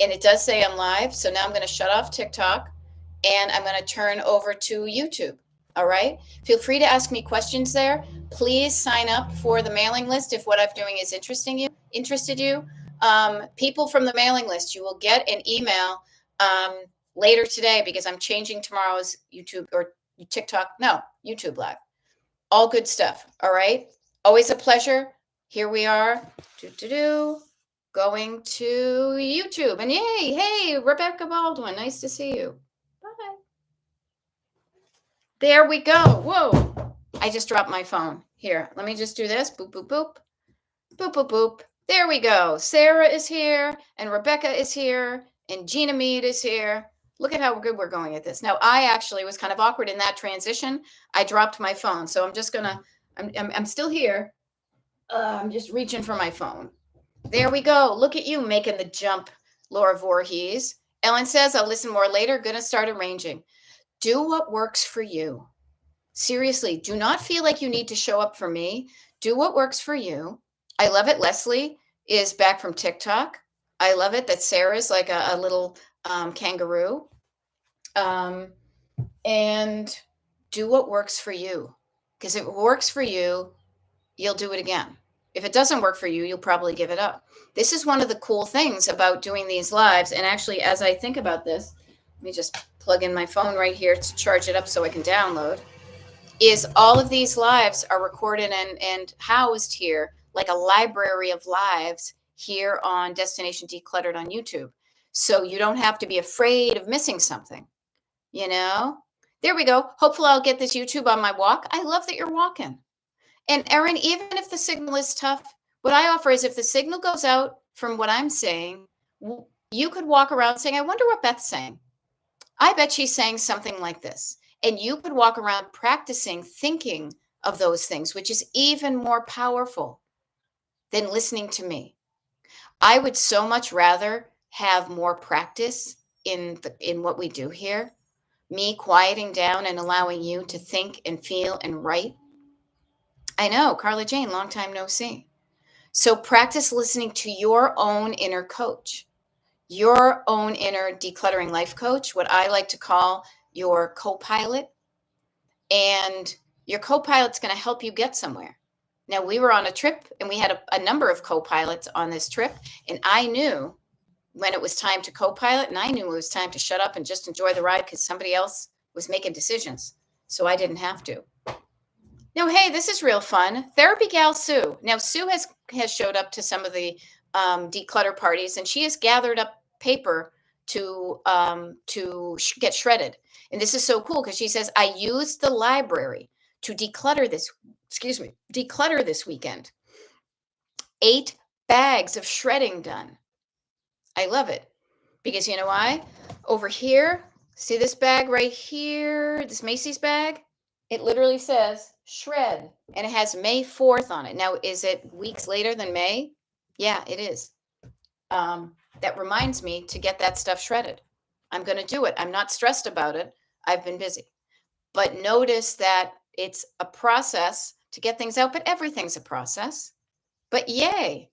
And it does say I'm live. So now I'm going to shut off TikTok and I'm going to turn over to YouTube. All right. Feel free to ask me questions there. Please sign up for the mailing list if what I'm doing is interested you. People from the mailing list, you will get an email later today because I'm changing tomorrow's YouTube or TikTok. No, YouTube live. All good stuff. All right. Always a pleasure. Here we are. Going to YouTube. And yay. Hey, Rebecca Baldwin. Nice to see you. Bye. There we go. Whoa. I just dropped my phone. Here, let me just do this. Boop, boop, boop. Boop, boop, boop. There we go. Sarah is here, and Rebecca is here, and Gina Mead is here. Look at how good we're going at this. Now, I actually was kind of awkward in that transition. I dropped my phone, so I'm just gonna, I'm still here. I'm just reaching for my phone. There we go. Look at you making the jump, Laura Voorhees. Ellen says, I'll listen more later. Gonna start arranging. Do what works for you. Seriously, do not feel like you need to show up for me. Do what works for you. I love it. Leslie is back from TikTok. I love it that Sarah's like a little kangaroo. And do what works for you. Because if it works for you, you'll do it again. If it doesn't work for you, you'll probably give it up. This is one of the cool things about doing these lives. And actually, as I think about this, let me just plug in my phone right here to charge it up so I can download. Is all of these lives are recorded and housed here like a library of lives here on Destination Decluttered on YouTube. So you don't have to be afraid of missing something, you know? There we go. Hopefully I'll get this YouTube on my walk. I love that you're walking. And Erin, even if the signal is tough, what I offer is if the signal goes out from what I'm saying, you could walk around saying, I wonder what Beth's saying. I bet she's saying something like this. And you could walk around practicing thinking of those things, which is even more powerful than listening to me. I would so much rather have more practice in what we do here, me quieting down and allowing you to think and feel and write. I know, Carla Jane, long time no see. So practice listening to your own inner coach, your own inner decluttering life coach, what I like to call your co-pilot. And your co-pilot's going to help you get somewhere. Now, we were on a trip and we had a number of co-pilots on this trip. And I knew when it was time to co-pilot, and I knew it was time to shut up and just enjoy the ride because somebody else was making decisions. So I didn't have to. Now, hey, this is real fun. Therapy gal Sue. Now, Sue has showed up to some of the declutter parties, and she has gathered up paper to get shredded. And this is so cool because she says, I used the library to declutter this weekend. 8 bags of shredding done. I love it because you know why? Over here, see this bag right here, this Macy's bag? It literally says shred and it has May 4th on it. Now, is it weeks later than May? Yeah, it is. That reminds me to get that stuff shredded. I'm going to do it. I'm not stressed about it. I've been busy. But notice that it's a process to get things out, but everything's a process. But yay.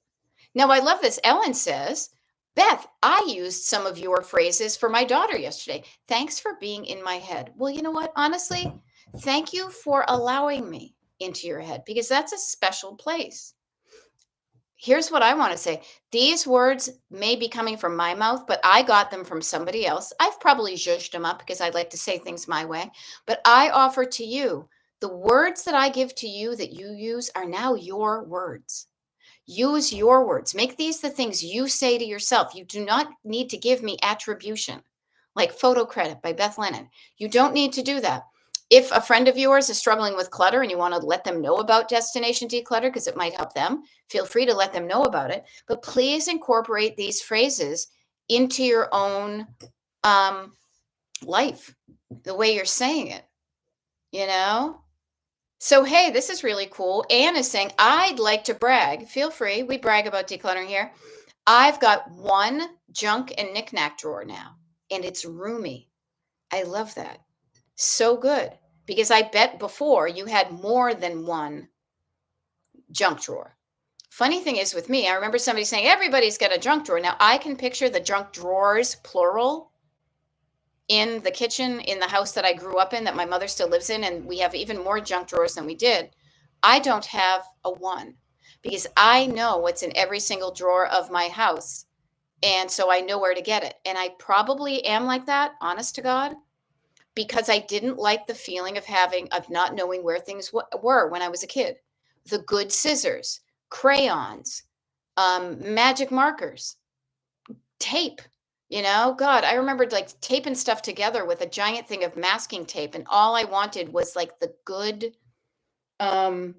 Now, I love this. Ellen says, Beth, I used some of your phrases for my daughter yesterday. Thanks for being in my head. Well, you know what? Honestly, thank you for allowing me into your head because that's a special place. Here's what I want to say. These words may be coming from my mouth, but I got them from somebody else. I've probably zhuzhed them up because I like to say things my way. But I offer to you, the words that I give to you that you use are now your words. Use your words. Make these the things you say to yourself. You do not need to give me attribution, like photo credit by Beth Lennon. You don't need to do that. If a friend of yours is struggling with clutter and you want to let them know about Destination Declutter because it might help them, feel free to let them know about it. But please incorporate these phrases into your own life, the way you're saying it, you know? So, hey, this is really cool. Anne is saying, I'd like to brag. Feel free. We brag about decluttering here. I've got one junk and knickknack drawer now, and it's roomy. I love that. So good. Because I bet before you had more than one junk drawer Funny thing is with me, I remember somebody saying everybody's got a junk drawer. Now I can picture the junk drawers, plural, in the kitchen in the house that I grew up in, that my mother still lives in, and we have even more junk drawers than we did. I don't have a one because I know what's in every single drawer of my house. And so I know where to get it. And I probably am like that, honest to God, because I didn't like the feeling of not knowing where things were when I was a kid. The good scissors, crayons, magic markers, tape. God, I remembered like taping stuff together with a giant thing of masking tape, and all I wanted was like the good um,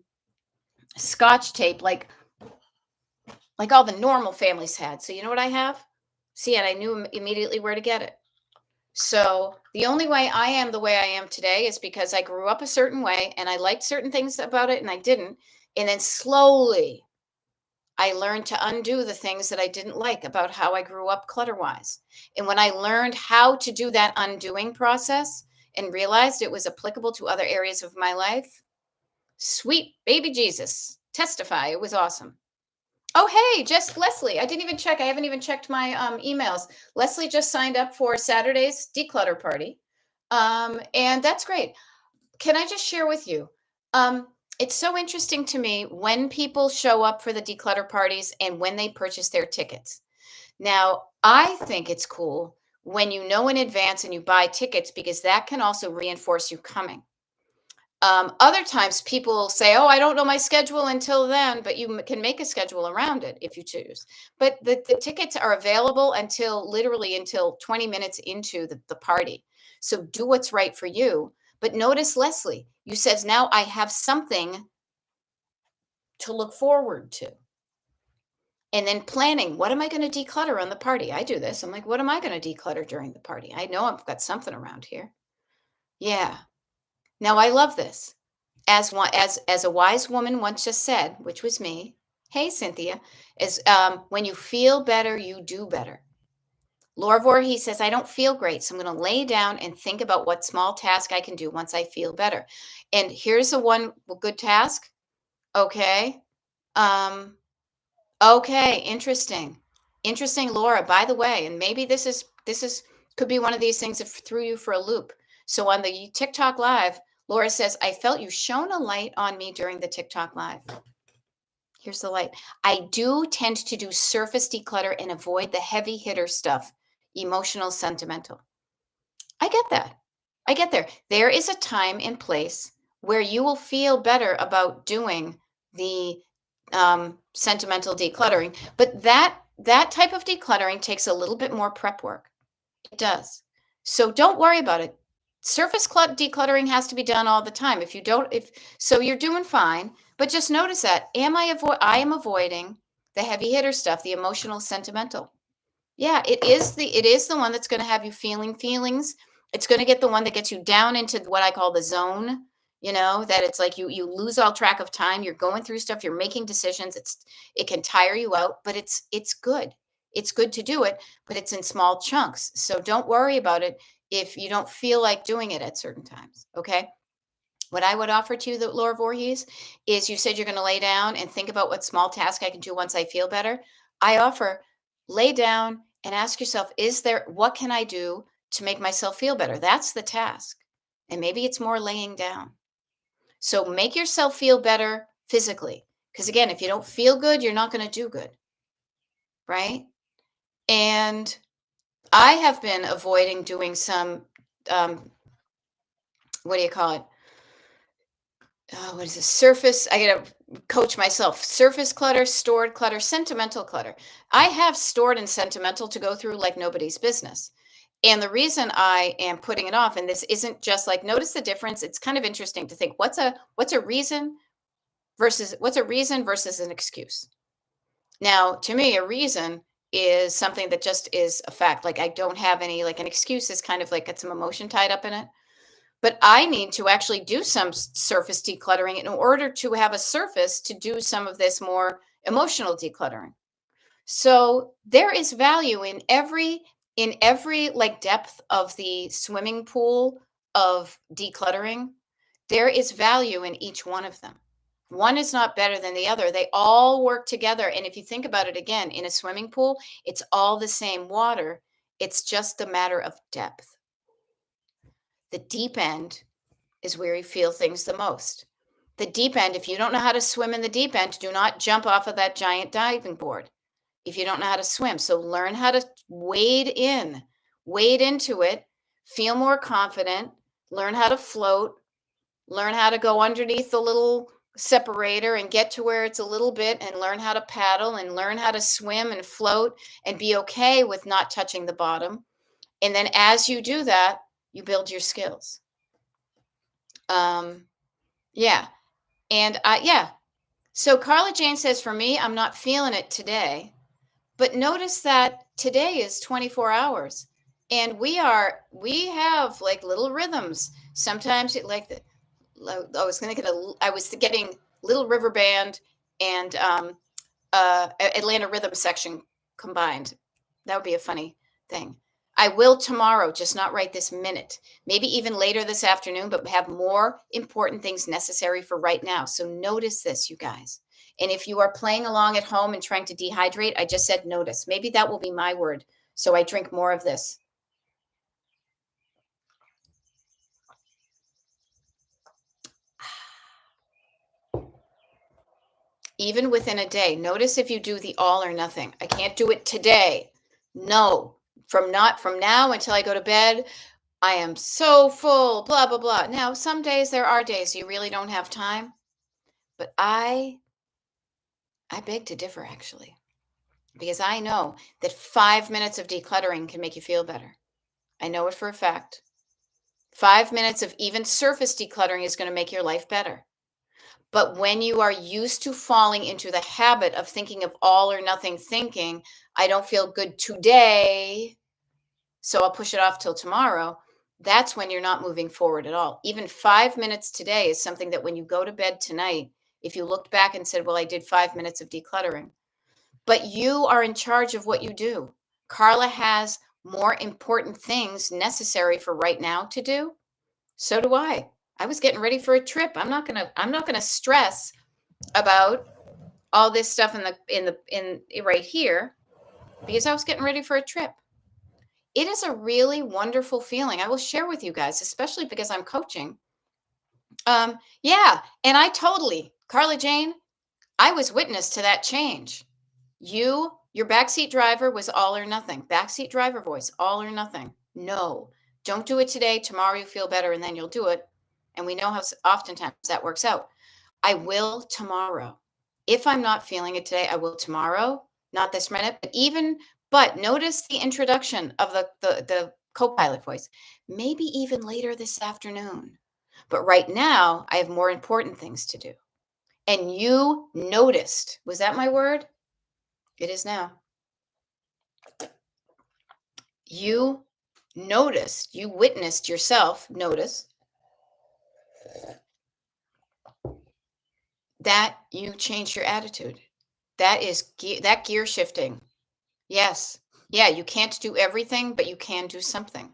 scotch tape, like all the normal families had. So you know what I have? See, and I knew immediately where to get it. So the only way I am the way I am today is because I grew up a certain way and I liked certain things about it and I didn't. And then slowly I learned to undo the things that I didn't like about how I grew up clutter wise. And when I learned how to do that undoing process and realized it was applicable to other areas of my life, sweet baby Jesus, testify. It was awesome. Oh, hey, just Leslie. I didn't even check. I haven't even checked my emails. Leslie just signed up for Saturday's declutter party. And that's great. Can I just share with you? It's so interesting to me when people show up for the declutter parties and when they purchase their tickets. Now, I think it's cool when you know in advance and you buy tickets because that can also reinforce you coming. Other times people say, "Oh, I don't know my schedule until then," but you can make a schedule around it if you choose. But the tickets are available until literally until 20 minutes into the party. So do what's right for you. But notice, Leslie, you says now I have something to look forward to. And then planning, what am I going to declutter on the party? I do this. I'm like, what am I going to declutter during the party? I know I've got something around here. Yeah. Now I love this. As a wise woman once just said, which was me, hey Cynthia, is when you feel better, you do better. Laura Voorhees says, I don't feel great, so I'm going to lay down and think about what small task I can do once I feel better. And here's the one good task. Okay. Okay, interesting, Laura. By the way, and maybe this is could be one of these things that threw you for a loop. So on the TikTok live, Laura says, I felt you shone a light on me during the TikTok live. Here's the light. I do tend to do surface declutter and avoid the heavy hitter stuff, emotional, sentimental. I get that. I get there. There is a time and place where you will feel better about doing the sentimental decluttering, but that type of decluttering takes a little bit more prep work. It does. So don't worry about it. Surface decluttering has to be done all the time. If you don't, if so, you're doing fine. But just notice that I am avoiding the heavy hitter stuff, the emotional, sentimental. Yeah, it is the one that's going to have you feeling feelings. It's going to get the one that gets you down into what I call the zone, that it's like you lose all track of time, you're going through stuff, you're making decisions. It can tire you out, but it's good. It's good to do it, but it's in small chunks. So don't worry about it if you don't feel like doing it at certain times, okay? What I would offer to you, Laura Voorhees, is you said you're going to lay down and think about what small task I can do once I feel better. I offer lay down and ask yourself, what can I do to make myself feel better? That's the task. And maybe it's more laying down. So make yourself feel better physically. Because again, if you don't feel good, you're not going to do good. Right. And I have been avoiding doing some, what do you call it? What is this? Surface. I got to coach myself. Surface clutter, stored clutter, sentimental clutter. I have stored and sentimental to go through like nobody's business. And the reason I am putting it off, and this isn't just like, notice the difference. It's kind of interesting to think what's a reason versus an excuse. Now, to me, a reason is something that just is a fact. Like I don't have any, like an excuse is kind of like got some emotion tied up in it. But I need to actually do some surface decluttering in order to have a surface to do some of this more emotional decluttering. So there is value in every like depth of the swimming pool of decluttering. There is value in each one of them. One is not better than the other. They all work together. And if you think about it again, in a swimming pool, it's all the same water. It's just a matter of depth. The deep end is where you feel things the most. The deep end, if you don't know how to swim in the deep end, do not jump off of that giant diving board if you don't know how to swim. So learn how to wade into it, feel more confident, learn how to float, learn how to go underneath the little separator and get to where it's a little bit and learn how to paddle and learn how to swim and float and be okay with not touching the bottom. And then as you do that, you build your skills. Yeah. And yeah. So Carla Jane says, for me, I'm not feeling it today. But notice that today is 24 hours and we have like little rhythms. Sometimes I was getting Little River Band and Atlanta Rhythm section combined. That would be a funny thing. I will tomorrow, just not right this minute. Maybe even later this afternoon, but have more important things necessary for right now. So notice this, you guys. And if you are playing along at home and trying to dehydrate, I just said notice. Maybe that will be my word. So I drink more of this. Even within a day, notice if you do the all or nothing. I can't do it today. No, from now until I go to bed, I am so full, blah, blah, blah. Now, some days there are days you really don't have time, but I beg to differ actually, because I know that 5 minutes of decluttering can make you feel better. I know it for a fact. 5 minutes of even surface decluttering is going to make your life better. But when you are used to falling into the habit of thinking of all or nothing thinking, I don't feel good today, so I'll push it off till tomorrow. That's when you're not moving forward at all. Even 5 minutes today is something that when you go to bed tonight, if you looked back and said, well, I did 5 minutes of decluttering, but you are in charge of what you do. Carla has more important things necessary for right now to do. So do I. I was getting ready for a trip. I'm not gonna stress about all this stuff in right here because I was getting ready for a trip. It is a really wonderful feeling. I will share with you guys, especially because I'm coaching. Yeah, and Carla Jane, I was witness to that change. Your backseat driver was all or nothing. Backseat driver voice, all or nothing. No, don't do it today. Tomorrow you feel better and then you'll do it. And we know how oftentimes that works out. I will tomorrow. If I'm not feeling it today, I will tomorrow. Not this minute, but notice the introduction of the co-pilot voice. Maybe even later this afternoon. But right now, I have more important things to do. And you noticed. Was that my word? It is now. You noticed, you witnessed yourself notice that you changed your attitude. That is that gear shifting. Yes. Yeah, you can't do everything, but you can do something.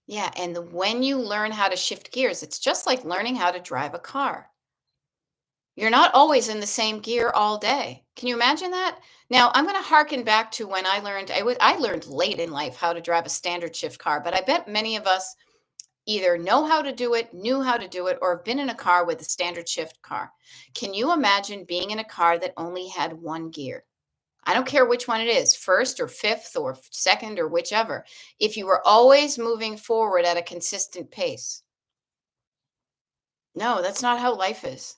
Yeah, and when you learn how to shift gears, it's just like learning how to drive a car. You're not always in the same gear all day. Can you imagine that? Now, I'm going to harken back to when I learned late in life how to drive a standard shift car, but I bet many of us either know how to do it, knew how to do it, or have been in a car with a standard shift car. Can you imagine being in a car that only had one gear? I don't care which one it is, first or fifth or second or whichever. If you were always moving forward at a consistent pace. No, that's not how life is.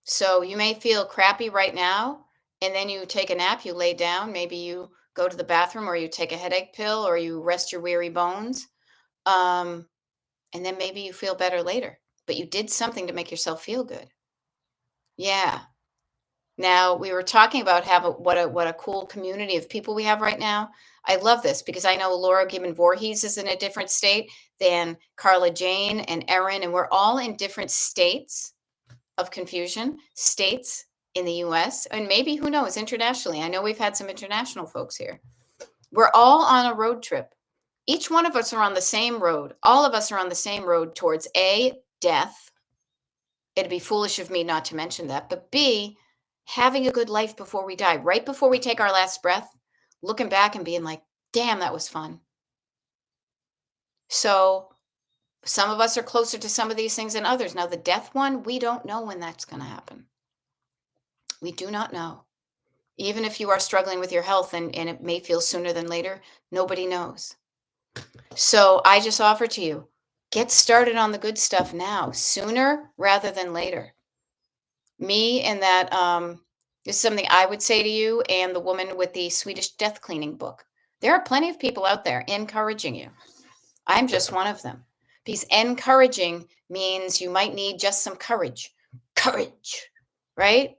So you may feel crappy right now, and then you take a nap, you lay down, maybe you go to the bathroom or you take a headache pill or you rest your weary bones. And then maybe you feel better later, but you did something to make yourself feel good. Yeah. Now we were talking about what a cool community of people we have right now. I love this because I know Laura Gibbon Voorhees is in a different state than Carla Jane and Erin, and we're all in different states of confusion, states in the US, and maybe who knows, internationally. I know we've had some international folks here. We're all on a road trip. Each one of us are on the same road. All of us are on the same road towards A, death, It'd be foolish of me not to mention that. But B, having a good life before we die, right before we take our last breath, looking back and being like, damn, that was fun. So some of us are closer to some of these things than others. Now, the death one, we don't know when that's going to happen. We do not know. Even if you are struggling with your health and it may feel sooner than later, nobody knows. So I just offer to you, get started on the good stuff now, sooner rather than later. Me and that is something I would say to you and the woman with the Swedish death cleaning book. There are plenty of people out there encouraging you. I'm just one of them. Because encouraging means you might need just some courage. Courage, right?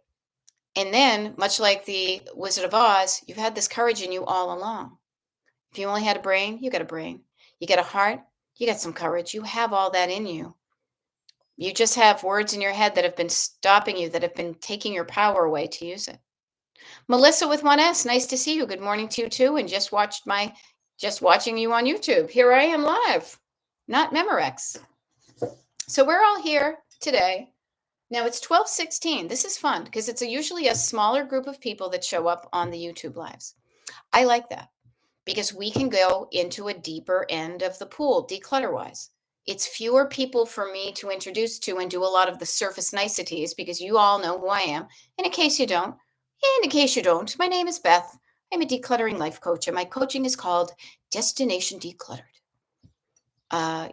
And then, much like the Wizard of Oz, you've had this courage in you all along. If you only had a brain, you got a brain. You got a heart, you got some courage. You have all that in you. You just have words in your head that have been stopping you, that have been taking your power away to use it. Melissa with 1S, nice to see you. Good morning to you too. And just watching you on YouTube. Here I am live, not Memorex. So we're all here today. Now it's 12:16. This is fun because it's usually a smaller group of people that show up on the YouTube lives. I like that because we can go into a deeper end of the pool, declutter wise. It's fewer people for me to introduce to and do a lot of the surface niceties because you all know who I am. And in case you don't, my name is Beth. I'm a decluttering life coach, and my coaching is called Destination Decluttered.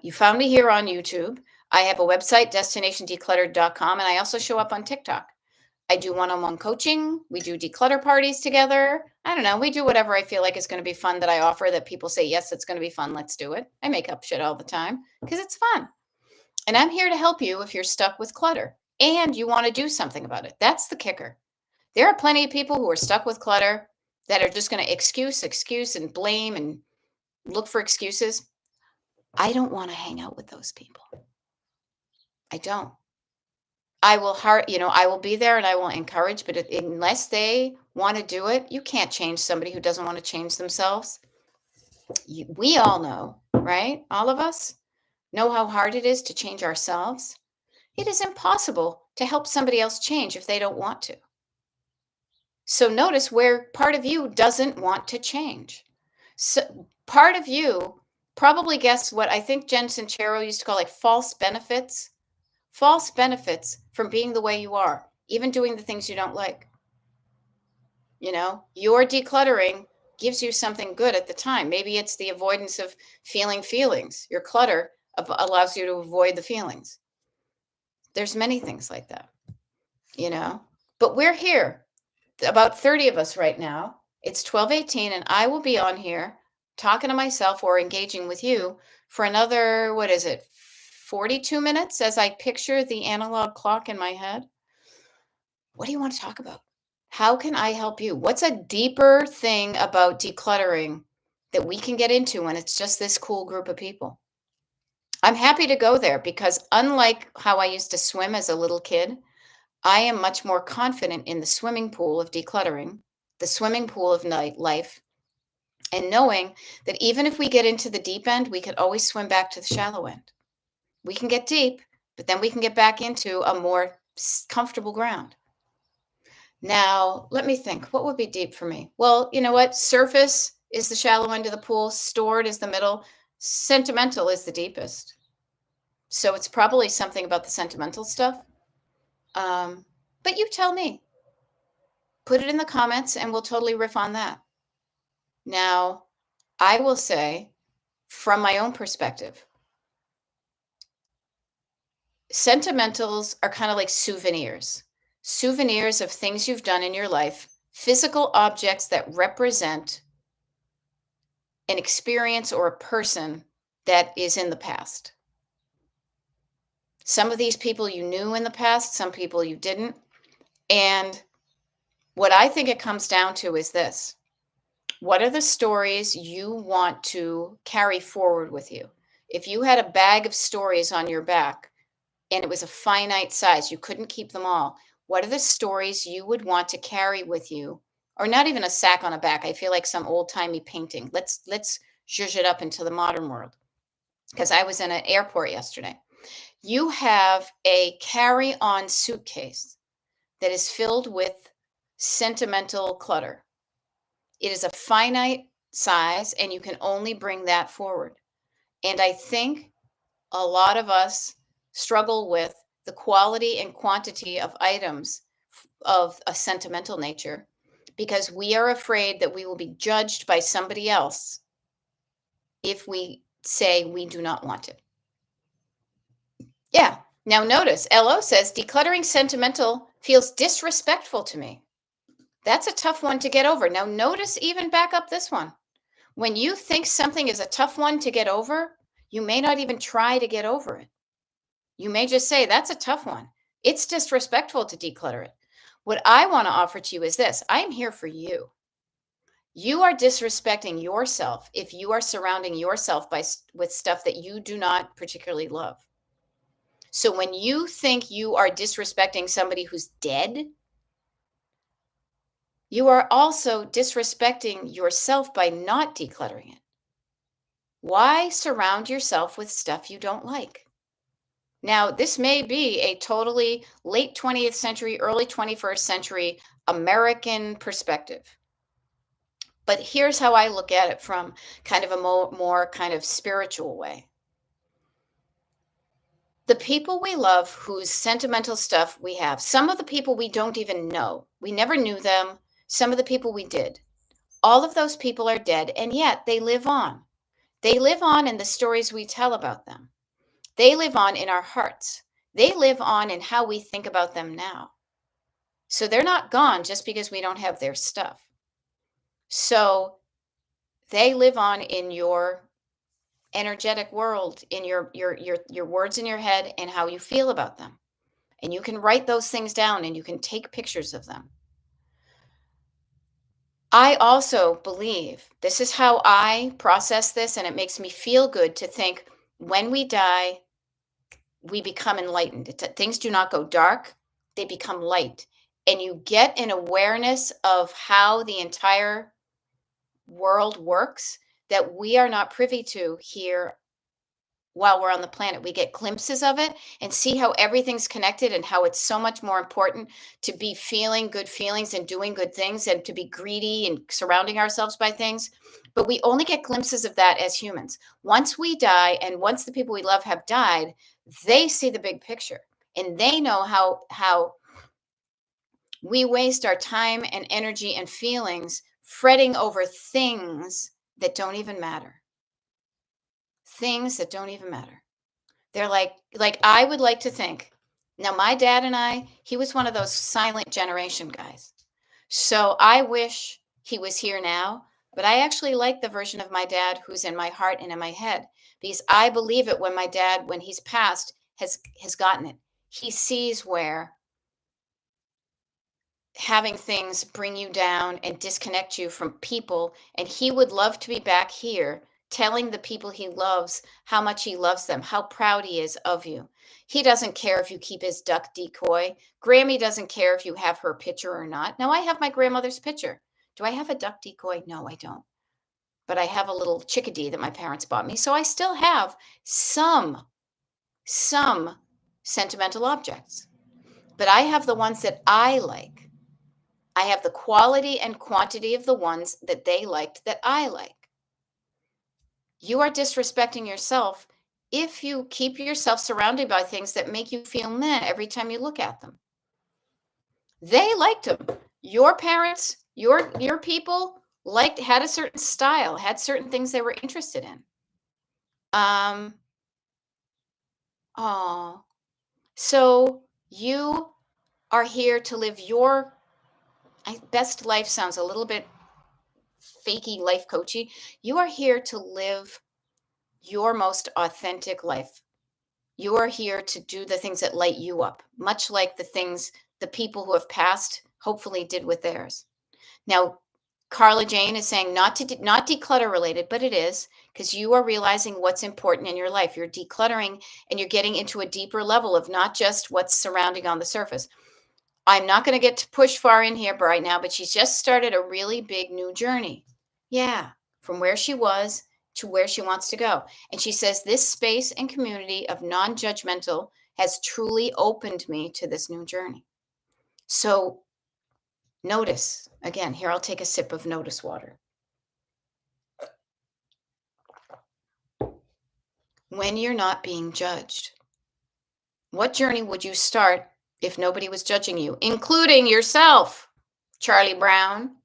You found me here on YouTube. I have a website, destinationdecluttered.com, and I also show up on TikTok. I do one-on-one coaching. We do declutter parties together. I don't know. We do whatever I feel like is going to be fun that I offer that people say, yes, it's going to be fun. Let's do it. I make up shit all the time because it's fun. And I'm here to help you if you're stuck with clutter and you want to do something about it. That's the kicker. There are plenty of people who are stuck with clutter that are just going to excuse and blame and look for excuses. I don't want to hang out with those people. I don't. I will be there and I will encourage, but unless they want to do it, you can't change somebody who doesn't want to change themselves. We all know, right? All of us know how hard it is to change ourselves. It is impossible to help somebody else change if they don't want to. So notice where part of you doesn't want to change. So part of you probably gets what I think Jen Sincero used to call like false benefits from being the way you are, even doing the things you don't like. Your decluttering gives you something good at the time. Maybe it's the avoidance of feeling feelings. Your clutter allows you to avoid the feelings. There's many things like that, but we're here, about 30 of us right now. It's 12:18 and I will be on here talking to myself or engaging with you for another, 42 minutes as I picture the analog clock in my head. What do you want to talk about? How can I help you? What's a deeper thing about decluttering that we can get into when it's just this cool group of people? I'm happy to go there because unlike how I used to swim as a little kid, I am much more confident in the swimming pool of decluttering, the swimming pool of life, and knowing that even if we get into the deep end, we could always swim back to the shallow end. We can get deep, but then we can get back into a more comfortable ground. Now, let me think. What would be deep for me? Well, you know what? Surface is the shallow end of the pool. Stored is the middle. Sentimental is the deepest. So it's probably something about the sentimental stuff. But you tell me. Put it in the comments and we'll totally riff on that. Now, I will say, from my own perspective, sentimentals are kind of like souvenirs of things you've done in your life, physical objects that represent an experience or a person that is in the past. Some of these people you knew in the past, some people you didn't. And what I think it comes down to is this. What are the stories you want to carry forward with you? If you had a bag of stories on your back and it was a finite size, you couldn't keep them all, what are the stories you would want to carry with you? Or not even a sack on a back. I feel like some old-timey painting. Let's zhuzh it up into the modern world. Because I was in an airport yesterday You have a carry-on suitcase that is filled with sentimental clutter. It is a finite size, and you can only bring that forward. And I think a lot of us struggle with the quality and quantity of items of a sentimental nature because we are afraid that we will be judged by somebody else if we say we do not want it. Yeah. Now notice, LO says decluttering sentimental feels disrespectful to me. That's a tough one to get over. Now notice, even back up this one. When you think something is a tough one to get over, you may not even try to get over it. You may just say, that's a tough one. It's disrespectful to declutter it. What I want to offer to you is this: I'm here for you. You are disrespecting yourself if you are surrounding yourself with stuff that you do not particularly love. So when you think you are disrespecting somebody who's dead, you are also disrespecting yourself by not decluttering it. Why surround yourself with stuff you don't like? Now, this may be a totally late 20th century, early 21st century American perspective. But here's how I look at it from kind of a more kind of spiritual way. The people we love, whose sentimental stuff we have, some of the people we don't even know, we never knew them, some of the people we did, all of those people are dead, and yet they live on. They live on in the stories we tell about them. They live on in our hearts. They live on in how we think about them now. So they're not gone just because we don't have their stuff. So they live on in your energetic world, in your words in your head and how you feel about them. And you can write those things down and you can take pictures of them. I also believe, this is how I process this, and it makes me feel good to think when we die, we become enlightened. Things do not go dark, they become light. And you get an awareness of how the entire world works that we are not privy to here while we're on the planet. We get glimpses of it and see how everything's connected and how it's so much more important to be feeling good feelings and doing good things and to be greedy and surrounding ourselves by things. But we only get glimpses of that as humans. Once we die and once the people we love have died, they see the big picture and they know how we waste our time and energy and feelings fretting over things that don't even matter. Things that don't even matter. They're like I would like to think. Now, my dad and he was one of those silent generation guys. So I wish he was here now, but I actually like the version of my dad who's in my heart and in my head because I believe it when my dad, when he's passed, has gotten it. He sees where having things bring you down and disconnect you from people, and he would love to be back here telling the people he loves how much he loves them, how proud he is of you. He doesn't care if you keep his duck decoy. Grammy doesn't care if you have her picture or not. Now, I have my grandmother's picture. Do I have a duck decoy? No, I don't. But I have a little chickadee that my parents bought me. So I still have some sentimental objects. But I have the ones that I like. I have the quality and quantity of the ones that they liked that I like. You are disrespecting yourself if you keep yourself surrounded by things that make you feel meh every time you look at them. They liked them. Your parents, your people had a certain style, had certain things they were interested in. Oh, so you are here to live your best life. Sounds a little bit fakey life coachy. You are here to live your most authentic life. You are here to do the things that light you up, much like the things the people who have passed hopefully did with theirs. Now, Carla Jane is saying not declutter related, but it is, because you are realizing what's important in your life. You're decluttering and you're getting into a deeper level of not just what's surrounding on the surface. I'm not going to get to push far in here right now, but she's just started a really big new journey. Yeah, from where she was to where she wants to go. And she says, this space and community of non-judgmental has truly opened me to this new journey. So notice again, here, I'll take a sip of notice water. When you're not being judged, what journey would you start if nobody was judging you, including yourself, Charlie Brown?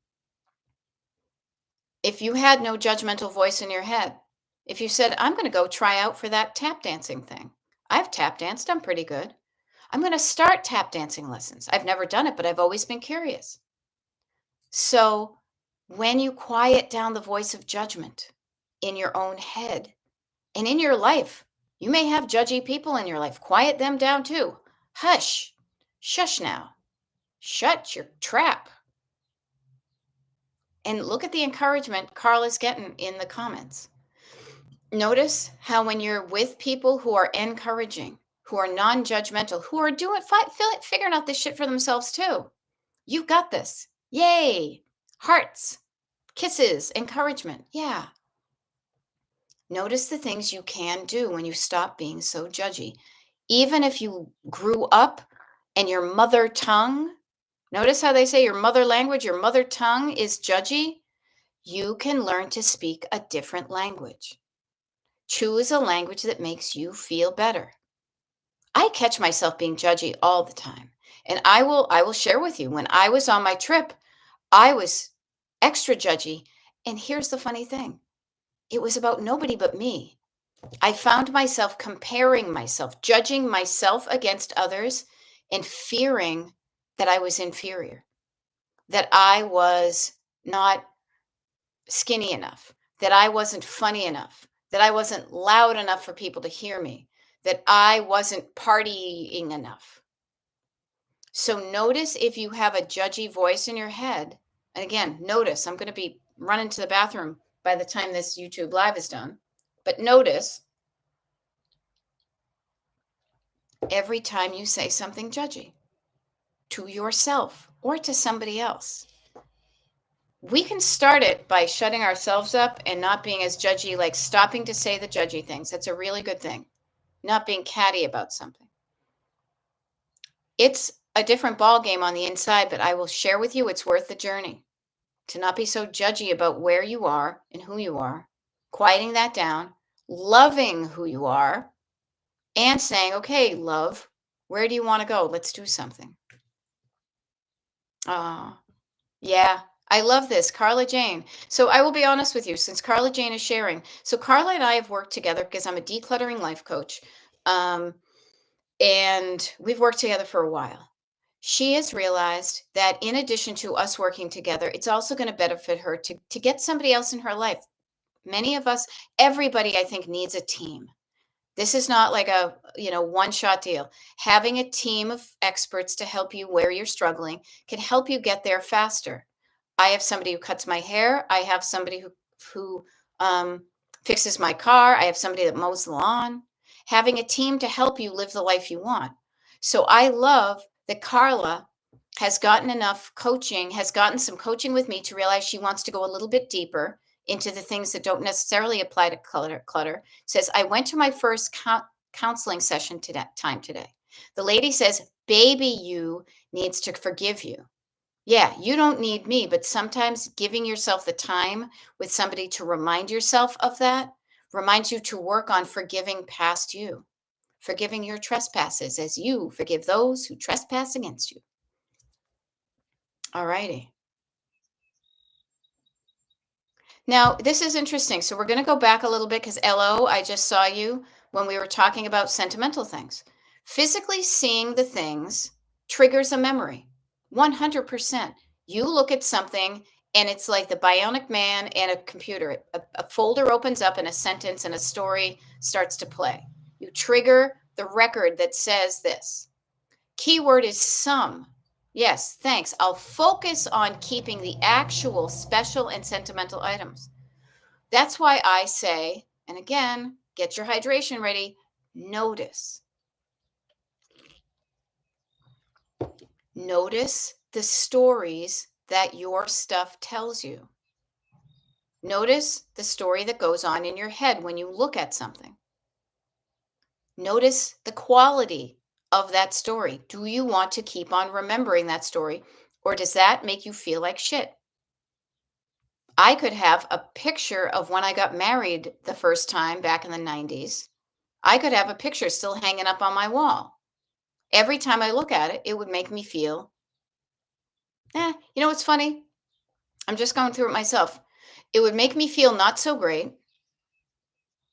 If you had no judgmental voice in your head, if you said, I'm going to go try out for that tap dancing thing. I've tap danced, I'm pretty good. I'm going to start tap dancing lessons. I've never done it, but I've always been curious. So when you quiet down the voice of judgment in your own head and in your life, you may have judgy people in your life. Quiet them down too. Hush, shush now. Shut your trap. And look at the encouragement Carla's getting in the comments. Notice how when you're with people who are encouraging, who are non-judgmental, who are figuring out this shit for themselves too. You've got this. Yay. Hearts, kisses, encouragement. Yeah. Notice the things you can do when you stop being so judgy. Even if you grew up and your mother tongue, notice how they say your mother language, your mother tongue is judgy. You can learn to speak a different language. Choose a language that makes you feel better. I catch myself being judgy all the time. And I will share with you, when I was on my trip, I was extra judgy. And here's the funny thing. It was about nobody but me. I found myself comparing myself, judging myself against others, and fearing that I was inferior, that I was not skinny enough, that I wasn't funny enough, that I wasn't loud enough for people to hear me, that I wasn't partying enough. So notice if you have a judgy voice in your head. And again, notice, I'm going to be running to the bathroom by the time this YouTube live is done. But notice every time you say something judgy to yourself or to somebody else. We can start it by shutting ourselves up and not being as judgy, like stopping to say the judgy things. That's a really good thing. Not being catty about something. It's a different ball game on the inside, but I will share with you it's worth the journey to not be so judgy about where you are and who you are, quieting that down, loving who you are, and saying, okay, love, where do you want to go? Let's do something. Oh, yeah. I love this, Carla Jane. So I will be honest with you, since Carla Jane is sharing. So Carla and I have worked together because I'm a decluttering life coach. And we've worked together for a while. She has realized that in addition to us working together, it's also going to benefit her to get somebody else in her life. Many of us, everybody, I think, needs a team. This is not like a, one-shot deal. Having a team of experts to help you where you're struggling can help you get there faster. I have somebody who cuts my hair. I have somebody who fixes my car. I have somebody that mows the lawn. Having a team to help you live the life you want. So I love that Carla has gotten some coaching with me to realize she wants to go a little bit deeper into the things that don't necessarily apply to clutter. Says, I went to my first counseling session today. The lady says, baby you needs to forgive you. Yeah, you don't need me, but sometimes giving yourself the time with somebody to remind yourself of that reminds you to work on forgiving past you, forgiving your trespasses as you forgive those who trespass against you. All righty. Now, this is interesting. So we're going to go back a little bit because LO, I just saw you when we were talking about sentimental things. Physically seeing the things triggers a memory. 100%. You look at something and it's like the bionic man and a computer. A folder opens up and a sentence and a story starts to play. You trigger the record that says this. Keyword is some. Yes, thanks. I'll focus on keeping the actual special and sentimental items. That's why I say, and again, get your hydration ready, notice. Notice the stories that your stuff tells you. Notice the story that goes on in your head when you look at something. Notice the quality of that story. Do you want to keep on remembering that story, or does that make you feel like shit? I could have a picture of when I got married the first time back in the 90s. I could have a picture still hanging up on my wall. Every time I look at it, it would make me feel, you know what's funny? I'm just going through it myself. It would make me feel not so great,